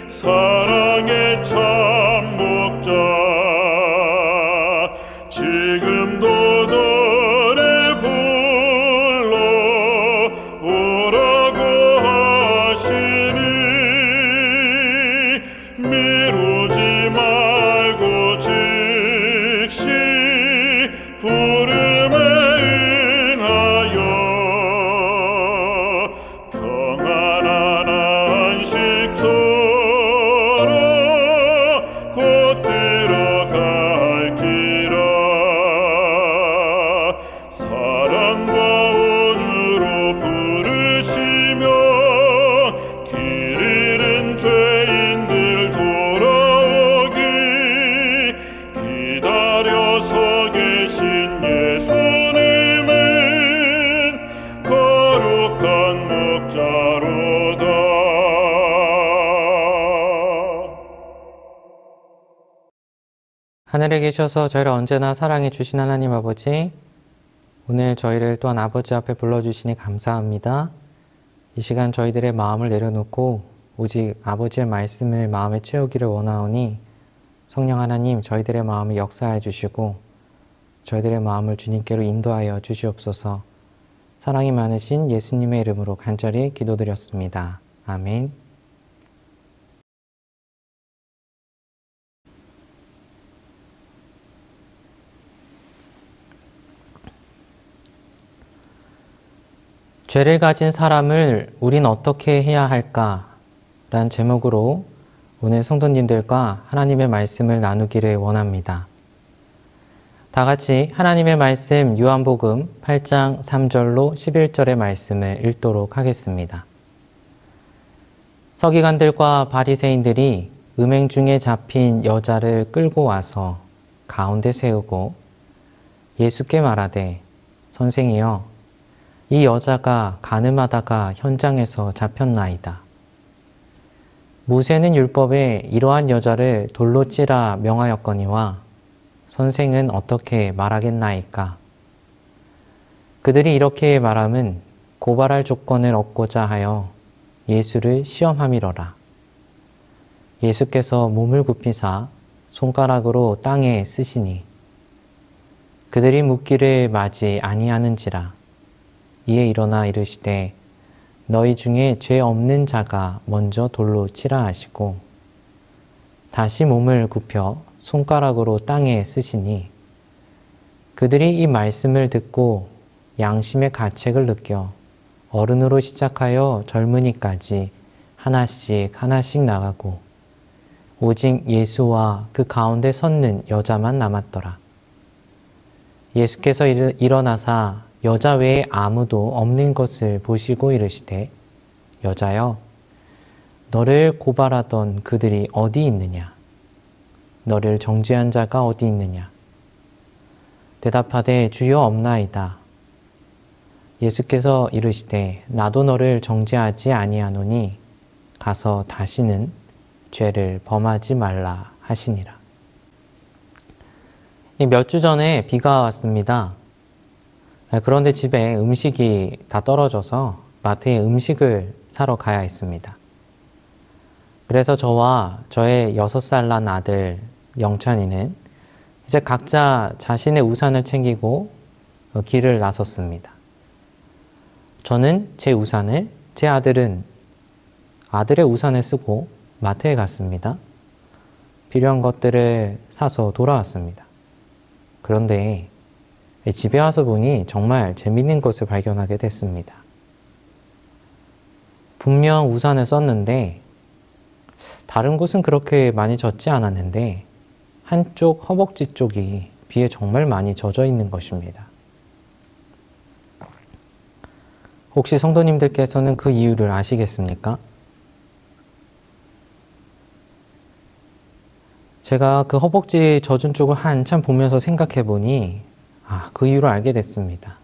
사랑의 참 목자 지금도 너를 불러 오라고 하시니 미루지 말고 즉시 부름에 응하여 평안한 안식처로 곧 들어갈지라. 사랑과 온유로 부르시며 길 잃은 죄인들 돌아오기 기다려서 계신 예수님은 거룩한 목자로다. 하늘에 계셔서 저희를 언제나 사랑해 주신 하나님 아버지, 오늘 저희를 또한 아버지 앞에 불러주시니 감사합니다. 이 시간 저희들의 마음을 내려놓고 오직 아버지의 말씀을 마음에 채우기를 원하오니 성령 하나님 저희들의 마음을 역사해 주시고 저희들의 마음을 주님께로 인도하여 주시옵소서. 사랑이 많으신 예수님의 이름으로 간절히 기도드렸습니다. 아멘. 죄를 가진 사람을 우린 어떻게 해야 할까? 라는 제목으로 오늘 성도님들과 하나님의 말씀을 나누기를 원합니다. 다 같이 하나님의 말씀 요한복음 8장 3절로 11절의 말씀을 읽도록 하겠습니다. 서기관들과 바리새인들이 음행 중에 잡힌 여자를 끌고 와서 가운데 세우고 예수께 말하되 선생이여 이 여자가 간음하다가 현장에서 잡혔나이다. 모세는 율법에 이러한 여자를 돌로 찌라 명하였거니와 선생은 어떻게 말하겠나이까? 그들이 이렇게 말함은 고발할 조건을 얻고자 하여 예수를 시험함이러라. 예수께서 몸을 굽히사 손가락으로 땅에 쓰시니 그들이 묻기를 마지 아니하는지라. 이에 일어나 이르시되 너희 중에 죄 없는 자가 먼저 돌로 치라 하시고 다시 몸을 굽혀 손가락으로 땅에 쓰시니 그들이 이 말씀을 듣고 양심의 가책을 느껴 어른으로 시작하여 젊은이까지 하나씩 하나씩 나가고 오직 예수와 그 가운데 섰는 여자만 남았더라. 예수께서 일어나사 여자 외에 아무도 없는 것을 보시고 이르시되 여자여 너를 고발하던 그들이 어디 있느냐? 너를 정죄한 자가 어디 있느냐? 대답하되 주여 없나이다. 예수께서 이르시되 나도 너를 정죄하지 아니하노니 가서 다시는 죄를 범하지 말라 하시니라. 몇 주 전에 비가 왔습니다. 그런데 집에 음식이 다 떨어져서 마트에 음식을 사러 가야 했습니다. 그래서 저와 저의 6살 난 아들 영찬이는 이제 각자 자신의 우산을 챙기고 길을 나섰습니다. 저는 제 우산을, 제 아들은 아들의 우산을 쓰고 마트에 갔습니다. 필요한 것들을 사서 돌아왔습니다. 그런데 집에 와서 보니 정말 재밌는 것을 발견하게 됐습니다. 분명 우산을 썼는데 다른 곳은 그렇게 많이 젖지 않았는데 한쪽 허벅지 쪽이 비에 정말 많이 젖어 있는 것입니다. 혹시 성도님들께서는 그 이유를 아시겠습니까? 제가 그 허벅지 젖은 쪽을 한참 보면서 생각해 보니 그 이유를 알게 됐습니다.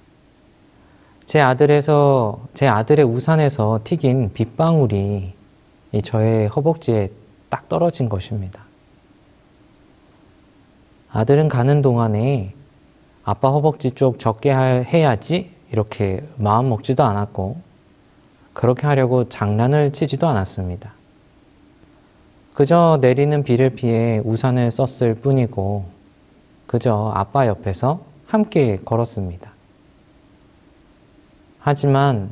제 아들의 우산에서 튀긴 빗방울이 저의 허벅지에 딱 떨어진 것입니다. 아들은 가는 동안에 아빠 허벅지 쪽 적게 해야지 이렇게 마음 먹지도 않았고 그렇게 하려고 장난을 치지도 않았습니다. 그저 내리는 비를 피해 우산을 썼을 뿐이고 그저 아빠 옆에서 함께 걸었습니다. 하지만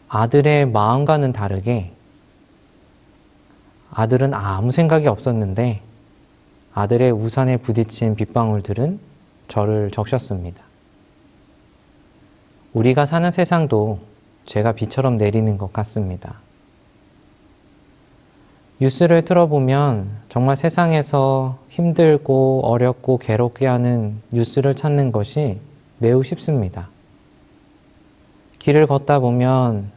아들의 마음과는 다르게 아들은 아무 생각이 없었는데 아들의 우산에 부딪힌 빗방울들은 저를 적셨습니다. 우리가 사는 세상도 죄가 비처럼 내리는 것 같습니다. 뉴스를 틀어보면 정말 세상에서 힘들고 어렵고 괴롭게 하는 뉴스를 찾는 것이 매우 쉽습니다. 길을 걷다 보면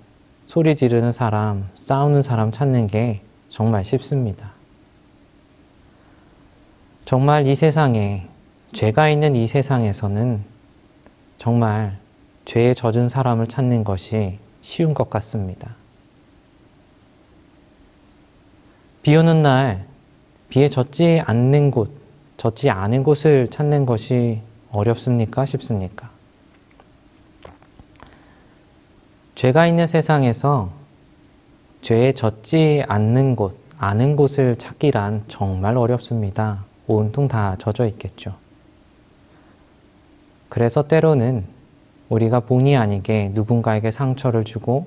소리 지르는 사람, 싸우는 사람 찾는 게 정말 쉽습니다. 정말 이 세상에, 죄가 있는 이 세상에서는 정말 죄에 젖은 사람을 찾는 것이 쉬운 것 같습니다. 비 오는 날, 비에 젖지 않는 곳, 젖지 않은 곳을 찾는 것이 어렵습니까? 쉽습니까? 죄가 있는 세상에서 죄에 젖지 않는 곳, 아는 곳을 찾기란 정말 어렵습니다. 온통 다 젖어 있겠죠. 그래서 때로는 우리가 본의 아니게 누군가에게 상처를 주고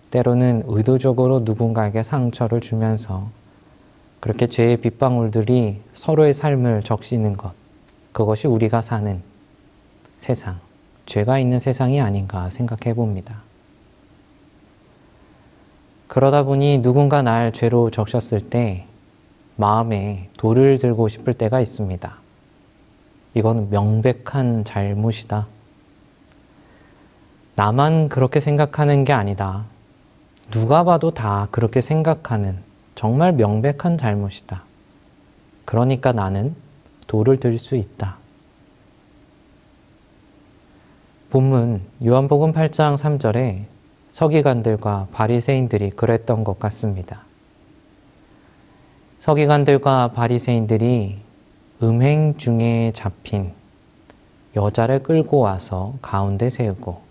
때로는 의도적으로 누군가에게 상처를 주면서 그렇게 죄의 빗방울들이 서로의 삶을 적시는 것, 그것이 우리가 사는 세상, 죄가 있는 세상이 아닌가 생각해 봅니다. 그러다 보니 누군가 날 죄로 적셨을 때 마음에 돌을 들고 싶을 때가 있습니다. 이건 명백한 잘못이다. 나만 그렇게 생각하는 게 아니다. 누가 봐도 다 그렇게 생각하는 정말 명백한 잘못이다. 그러니까 나는 돌을 들 수 있다. 본문 요한복음 8장 3절에 서기관들과 바리새인들이 그랬던 것 같습니다. 서기관들과 바리새인들이 음행 중에 잡힌 여자를 끌고 와서 가운데 세우고,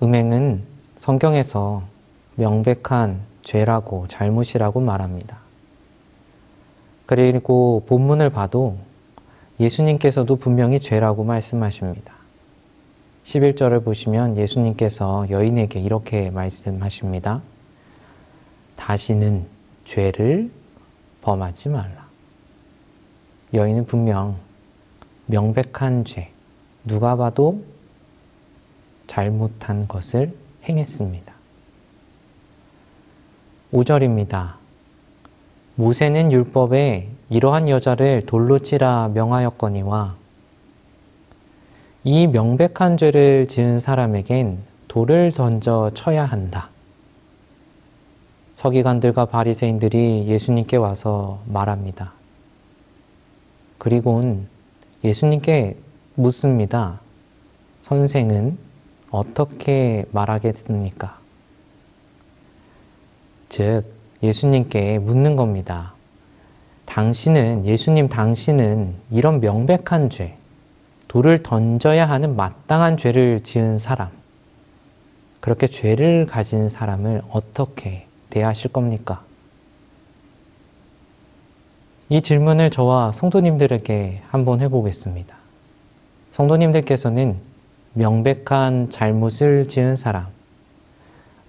음행은 성경에서 명백한 죄라고 잘못이라고 말합니다. 그리고 본문을 봐도 예수님께서도 분명히 죄라고 말씀하십니다. 11절을 보시면 예수님께서 여인에게 이렇게 말씀하십니다. 다시는 죄를 범하지 말라. 여인은 분명 명백한 죄, 누가 봐도 잘못한 것을 행했습니다. 5절입니다. 모세는 율법에 이러한 여자를 돌로 치라 명하였거니와 이 명백한 죄를 지은 사람에겐 돌을 던져 쳐야 한다. 서기관들과 바리새인들이 예수님께 와서 말합니다. 그리고는 예수님께 묻습니다. 선생은 어떻게 말하겠습니까? 즉, 예수님께 묻는 겁니다. 예수님 당신은 이런 명백한 죄, 돌을 던져야 하는 마땅한 죄를 지은 사람, 그렇게 죄를 가진 사람을 어떻게 대하실 겁니까? 이 질문을 저와 성도님들에게 한번 해보겠습니다. 성도님들께서는 명백한 잘못을 지은 사람,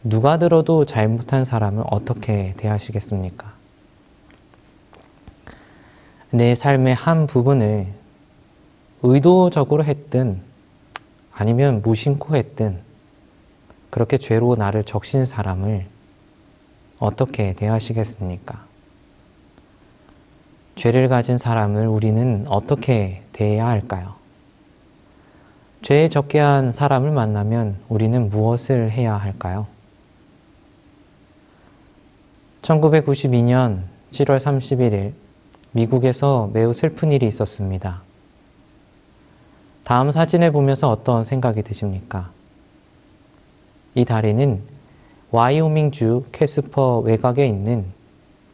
누가 들어도 잘못한 사람을 어떻게 대하시겠습니까? 내 삶의 한 부분을 의도적으로 했든 아니면 무심코 했든 그렇게 죄로 나를 적신 사람을 어떻게 대하시겠습니까? 죄를 가진 사람을 우리는 어떻게 대해야 할까요? 죄에 적게 한 사람을 만나면 우리는 무엇을 해야 할까요? 1992년 7월 31일 미국에서 매우 슬픈 일이 있었습니다. 다음 사진을 보면서 어떤 생각이 드십니까? 이 다리는 와이오밍주 캐스퍼 외곽에 있는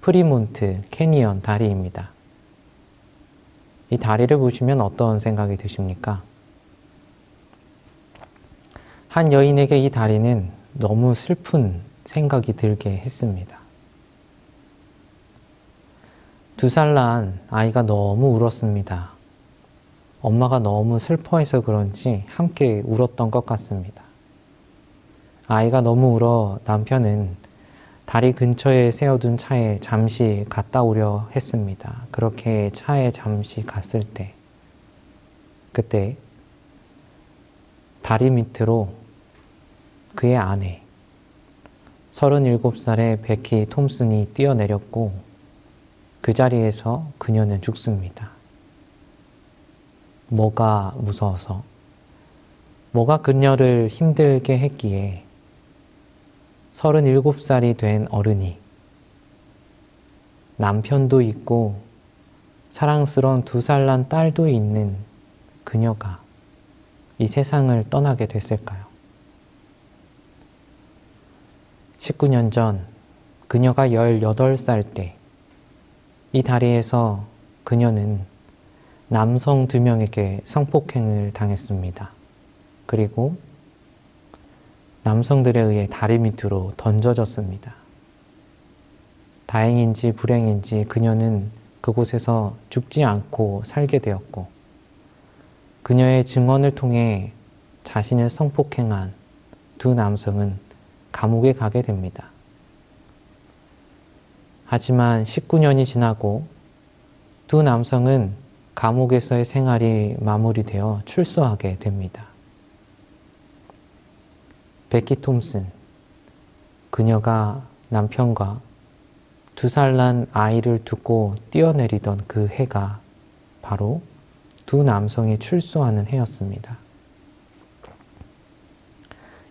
프리몬트 캐니언 다리입니다. 이 다리를 보시면 어떤 생각이 드십니까? 한 여인에게 이 다리는 너무 슬픈 생각이 들게 했습니다. 2살 난 아이가 너무 울었습니다. 엄마가 너무 슬퍼해서 그런지 함께 울었던 것 같습니다. 아이가 너무 울어 남편은 다리 근처에 세워둔 차에 잠시 갔다 오려 했습니다. 그렇게 차에 잠시 갔을 때, 그때 다리 밑으로 그의 아내, 37살의 베키 톰슨이 뛰어내렸고 그 자리에서 그녀는 죽습니다. 뭐가 무서워서, 뭐가 그녀를 힘들게 했기에 37살이 된 어른이 남편도 있고 사랑스러운 2살 난 딸도 있는 그녀가 이 세상을 떠나게 됐을까요? 19년 전 그녀가 18살 때 이 다리에서 그녀는 남성 2명에게 성폭행을 당했습니다. 그리고 남성들에 의해 다리 밑으로 던져졌습니다. 다행인지 불행인지 그녀는 그곳에서 죽지 않고 살게 되었고 그녀의 증언을 통해 자신을 성폭행한 2 남성은 감옥에 가게 됩니다. 하지만 19년이 지나고 2 남성은 감옥에서의 생활이 마무리되어 출소하게 됩니다. 베키 톰슨, 그녀가 남편과 2살 난 아이를 두고 뛰어내리던 그 해가 바로 2 남성이 출소하는 해였습니다.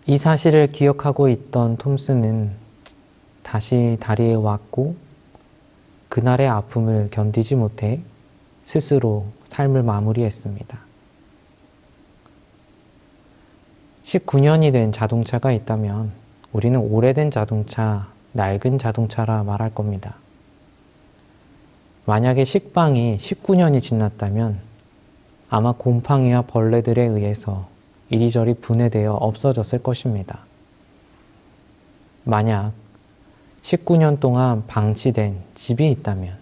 이 사실을 기억하고 있던 톰슨은 다시 다리에 왔고 그날의 아픔을 견디지 못해 스스로 삶을 마무리했습니다. 19년이 된 자동차가 있다면 우리는 오래된 자동차, 낡은 자동차라 말할 겁니다. 만약에 식빵이 19년이 지났다면 아마 곰팡이와 벌레들에 의해서 이리저리 분해되어 없어졌을 것입니다. 만약 19년 동안 방치된 집이 있다면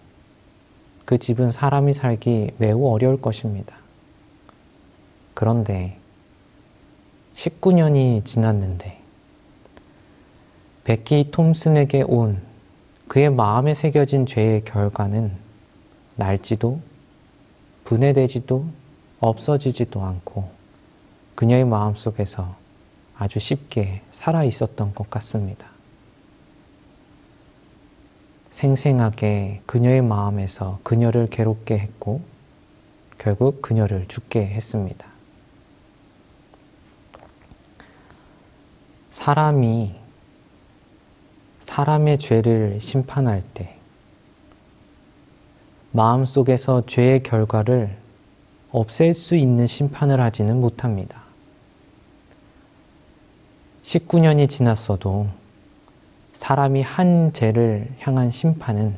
그 집은 사람이 살기 매우 어려울 것입니다. 그런데 19년이 지났는데 베키 톰슨에게 온 그의 마음에 새겨진 죄의 결과는 낡지도 분해되지도 없어지지도 않고 그녀의 마음속에서 아주 쉽게 살아 있었던 것 같습니다. 생생하게 그녀의 마음에서 그녀를 괴롭게 했고 결국 그녀를 죽게 했습니다. 사람이 사람의 죄를 심판할 때 마음속에서 죄의 결과를 없앨 수 있는 심판을 하지는 못합니다. 19년이 지났어도 사람이 한 죄를 향한 심판은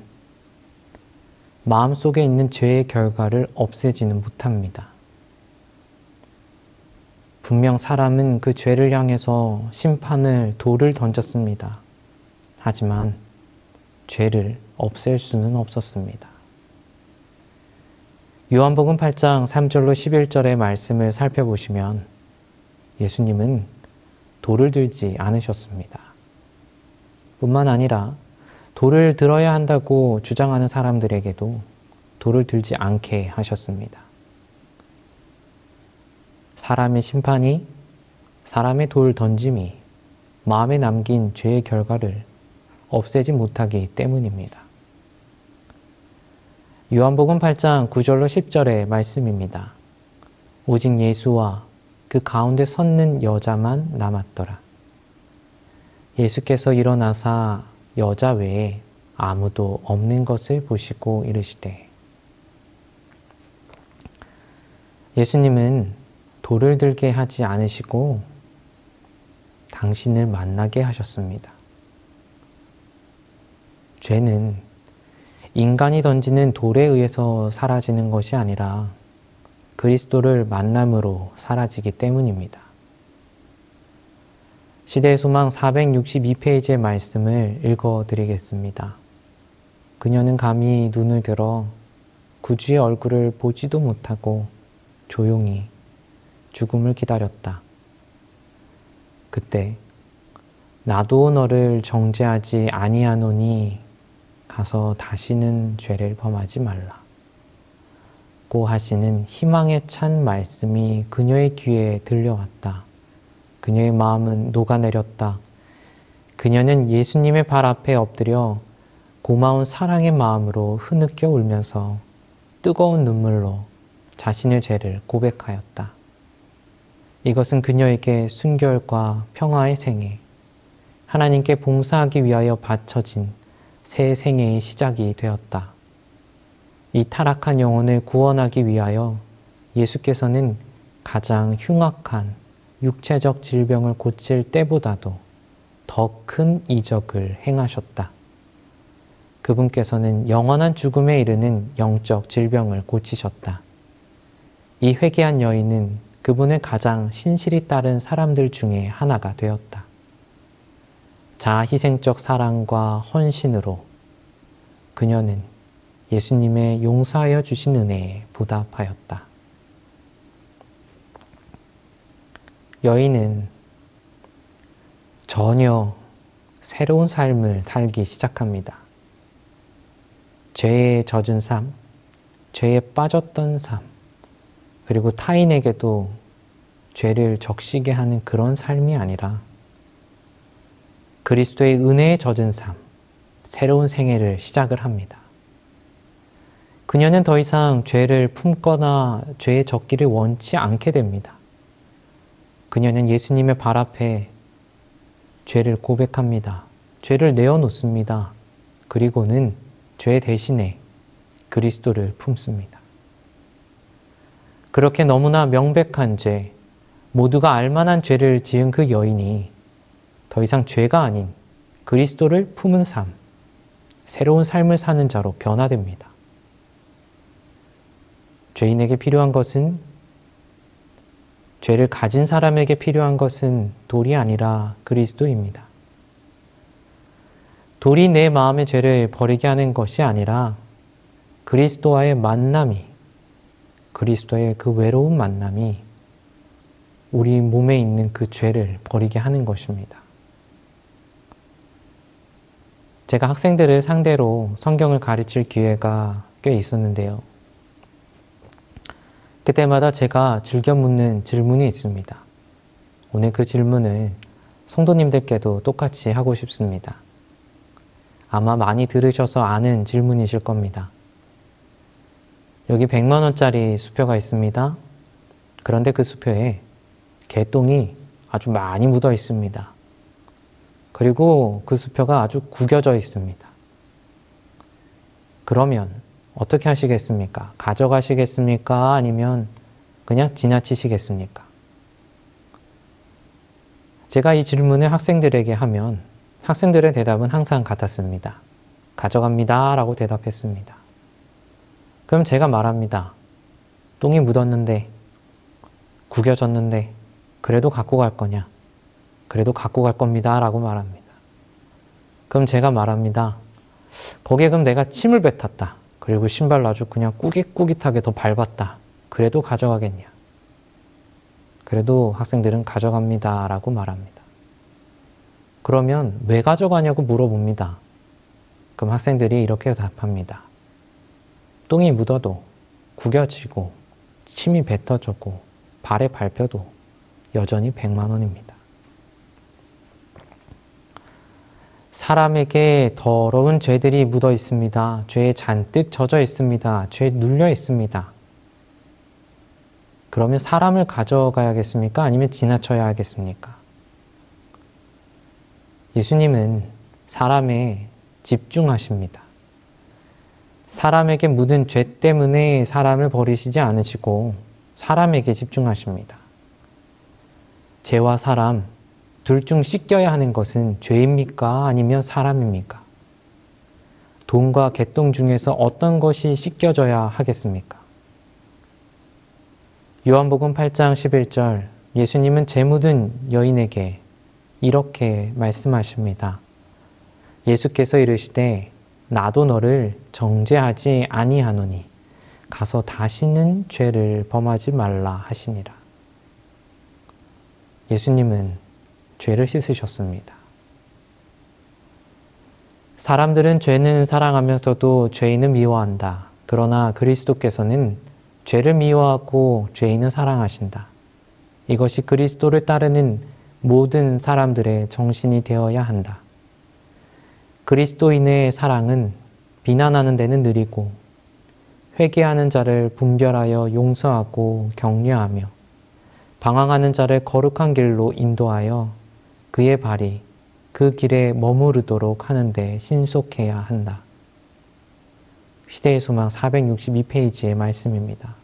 마음속에 있는 죄의 결과를 없애지는 못합니다. 분명 사람은 그 죄를 향해서 심판을 돌을 던졌습니다. 하지만 죄를 없앨 수는 없었습니다. 요한복음 8장 3절로 11절의 말씀을 살펴보시면 예수님은 돌을 들지 않으셨습니다. 뿐만 아니라 돌을 들어야 한다고 주장하는 사람들에게도 돌을 들지 않게 하셨습니다. 사람의 심판이, 사람의 돌 던짐이 마음에 남긴 죄의 결과를 없애지 못하기 때문입니다. 요한복음 8장 9절로 10절의 말씀입니다. 오직 예수와 그 가운데 섰는 여자만 남았더라. 예수께서 일어나사 여자 외에 아무도 없는 것을 보시고 이르시되, 예수님은 돌을 들게 하지 않으시고 당신을 만나게 하셨습니다. 죄는 인간이 던지는 돌에 의해서 사라지는 것이 아니라 그리스도를 만남으로 사라지기 때문입니다. 시대의 소망 462페이지의 말씀을 읽어드리겠습니다. 그녀는 감히 눈을 들어 구주의 얼굴을 보지도 못하고 조용히 죽음을 기다렸다. 그때 나도 너를 정죄하지 아니하노니 가서 다시는 죄를 범하지 말라 고 하시는 희망에 찬 말씀이 그녀의 귀에 들려왔다. 그녀의 마음은 녹아내렸다. 그녀는 예수님의 발 앞에 엎드려 고마운 사랑의 마음으로 흐느껴 울면서 뜨거운 눈물로 자신의 죄를 고백하였다. 이것은 그녀에게 순결과 평화의 생애, 하나님께 봉사하기 위하여 바쳐진 새 생애의 시작이 되었다. 이 타락한 영혼을 구원하기 위하여 예수께서는 가장 흉악한 육체적 질병을 고칠 때보다도 더 큰 이적을 행하셨다. 그분께서는 영원한 죽음에 이르는 영적 질병을 고치셨다. 이 회개한 여인은 그분을 가장 신실히 따른 사람들 중에 하나가 되었다. 자아희생적 사랑과 헌신으로 그녀는 예수님의 용서하여 주신 은혜에 보답하였다. 여인은 전혀 새로운 삶을 살기 시작합니다. 죄에 젖은 삶, 죄에 빠졌던 삶, 그리고 타인에게도 죄를 적시게 하는 그런 삶이 아니라 그리스도의 은혜에 젖은 삶, 새로운 생애를 시작을 합니다. 그녀는 더 이상 죄를 품거나 죄에 젖기를 원치 않게 됩니다. 그녀는 예수님의 발 앞에 죄를 고백합니다. 죄를 내어놓습니다. 그리고는 죄 대신에 그리스도를 품습니다. 그렇게 너무나 명백한 죄, 모두가 알만한 죄를 지은 그 여인이 더 이상 죄가 아닌 그리스도를 품은 삶, 새로운 삶을 사는 자로 변화됩니다. 죄인에게 필요한 것은, 죄를 가진 사람에게 필요한 것은 돌이 아니라 그리스도입니다. 돌이 내 마음의 죄를 버리게 하는 것이 아니라 그리스도와의 만남이, 그리스도의 그 외로운 만남이 우리 몸에 있는 그 죄를 버리게 하는 것입니다. 제가 학생들을 상대로 성경을 가르칠 기회가 꽤 있었는데요. 그때마다 제가 즐겨 묻는 질문이 있습니다. 오늘 그 질문을 성도님들께도 똑같이 하고 싶습니다. 아마 많이 들으셔서 아는 질문이실 겁니다. 여기 100만 원짜리 수표가 있습니다. 그런데 그 수표에 개똥이 아주 많이 묻어 있습니다. 그리고 그 수표가 아주 구겨져 있습니다. 그러면 어떻게 하시겠습니까? 가져가시겠습니까? 아니면 그냥 지나치시겠습니까? 제가 이 질문을 학생들에게 하면 학생들의 대답은 항상 같았습니다. 가져갑니다 라고 대답했습니다. 그럼 제가 말합니다. 똥이 묻었는데, 구겨졌는데 그래도 갖고 갈 거냐? 그래도 갖고 갈 겁니다 라고 말합니다. 그럼 제가 말합니다. 거기에 그럼 내가 침을 뱉었다. 그리고 신발로 아주 그냥 꾸깃꾸깃하게 더 밟았다. 그래도 가져가겠냐? 그래도 학생들은 가져갑니다 라고 말합니다. 그러면 왜 가져가냐고 물어봅니다. 그럼 학생들이 이렇게 답합니다. 똥이 묻어도 구겨지고 침이 뱉어져고 발에 밟혀도 여전히 100만 원입니다. 사람에게 더러운 죄들이 묻어 있습니다. 죄에 잔뜩 젖어 있습니다. 죄에 눌려 있습니다. 그러면 사람을 가져가야겠습니까? 아니면 지나쳐야 하겠습니까? 예수님은 사람에 집중하십니다. 사람에게 묻은 죄 때문에 사람을 버리시지 않으시고 사람에게 집중하십니다. 죄와 사람, 둘 중 씻겨야 하는 것은 죄입니까? 아니면 사람입니까? 돈과 개똥 중에서 어떤 것이 씻겨져야 하겠습니까? 요한복음 8장 11절, 예수님은 죄 묻은 여인에게 이렇게 말씀하십니다. 예수께서 이르시되 나도 너를 정죄하지 아니하노니 가서 다시는 죄를 범하지 말라 하시니라. 예수님은 죄를 씻으셨습니다. 사람들은 죄는 사랑하면서도 죄인은 미워한다. 그러나 그리스도께서는 죄를 미워하고 죄인은 사랑하신다. 이것이 그리스도를 따르는 모든 사람들의 정신이 되어야 한다. 그리스도인의 사랑은 비난하는 데는 느리고 회개하는 자를 분별하여 용서하고 격려하며 방황하는 자를 거룩한 길로 인도하여 그의 발이 그 길에 머무르도록 하는데 신속해야 한다. 시대의 소망 462페이지의 말씀입니다.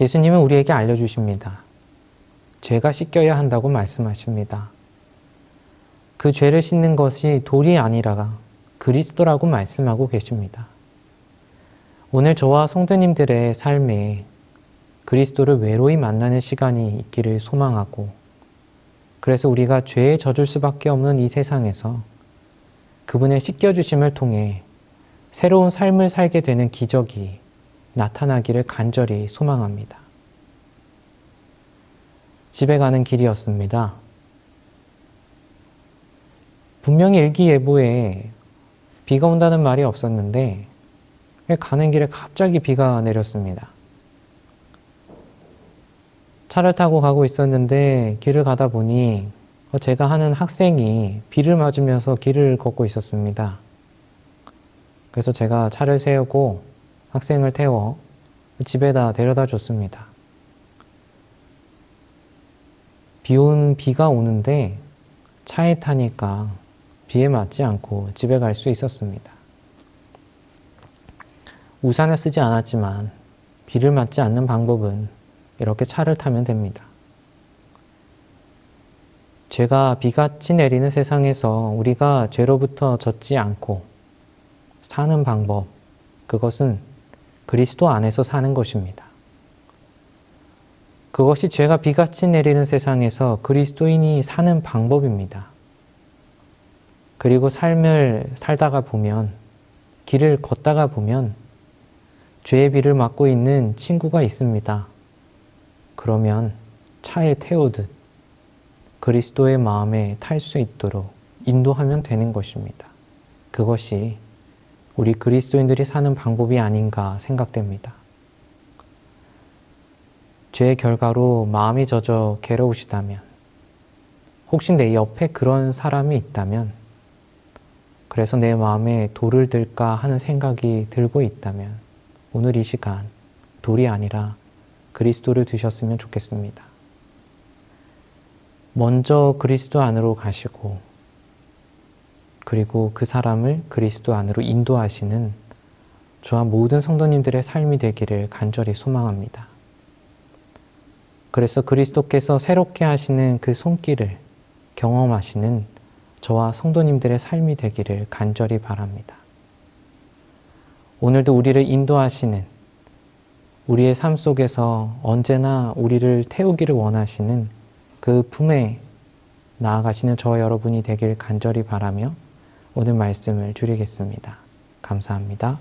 예수님은 우리에게 알려주십니다. 죄가 씻겨야 한다고 말씀하십니다. 그 죄를 씻는 것이 돌이 아니라 그리스도라고 말씀하고 계십니다. 오늘 저와 성도님들의 삶에 그리스도를 외로이 만나는 시간이 있기를 소망하고, 그래서 우리가 죄에 젖을 수밖에 없는 이 세상에서 그분의 씻겨주심을 통해 새로운 삶을 살게 되는 기적이 나타나기를 간절히 소망합니다. 집에 가는 길이었습니다. 분명히 일기예보에 비가 온다는 말이 없었는데 가는 길에 갑자기 비가 내렸습니다. 차를 타고 가고 있었는데 길을 가다 보니 제가 하는 학생이 비를 맞으면서 길을 걷고 있었습니다. 그래서 제가 차를 세우고 학생을 태워 집에다 데려다 줬습니다. 비가 오는데 차에 타니까 비에 맞지 않고 집에 갈 수 있었습니다. 우산을 쓰지 않았지만 비를 맞지 않는 방법은 이렇게 차를 타면 됩니다. 죄가 비같이 내리는 세상에서 우리가 죄로부터 젖지 않고 사는 방법, 그것은 그리스도 안에서 사는 것입니다. 그것이 죄가 비같이 내리는 세상에서 그리스도인이 사는 방법입니다. 그리고 삶을 살다가 보면, 길을 걷다가 보면 죄의 비를 맞고 있는 친구가 있습니다. 그러면 차에 태우듯 그리스도의 마음에 탈 수 있도록 인도하면 되는 것입니다. 그것이 우리 그리스도인들이 사는 방법이 아닌가 생각됩니다. 죄의 결과로 마음이 젖어 괴로우시다면, 혹시 내 옆에 그런 사람이 있다면, 그래서 내 마음에 돌을 들까 하는 생각이 들고 있다면 오늘 이 시간 돌이 아니라 그리스도를 드셨으면 좋겠습니다. 먼저 그리스도 안으로 가시고, 그리고 그 사람을 그리스도 안으로 인도하시는 저와 모든 성도님들의 삶이 되기를 간절히 소망합니다. 그래서 그리스도께서 새롭게 하시는 그 손길을 경험하시는 저와 성도님들의 삶이 되기를 간절히 바랍니다. 오늘도 우리를 인도하시는, 우리의 삶 속에서 언제나 우리를 태우기를 원하시는 그 품에 나아가시는 저와 여러분이 되길 간절히 바라며 오늘 말씀을 줄이겠습니다. 감사합니다.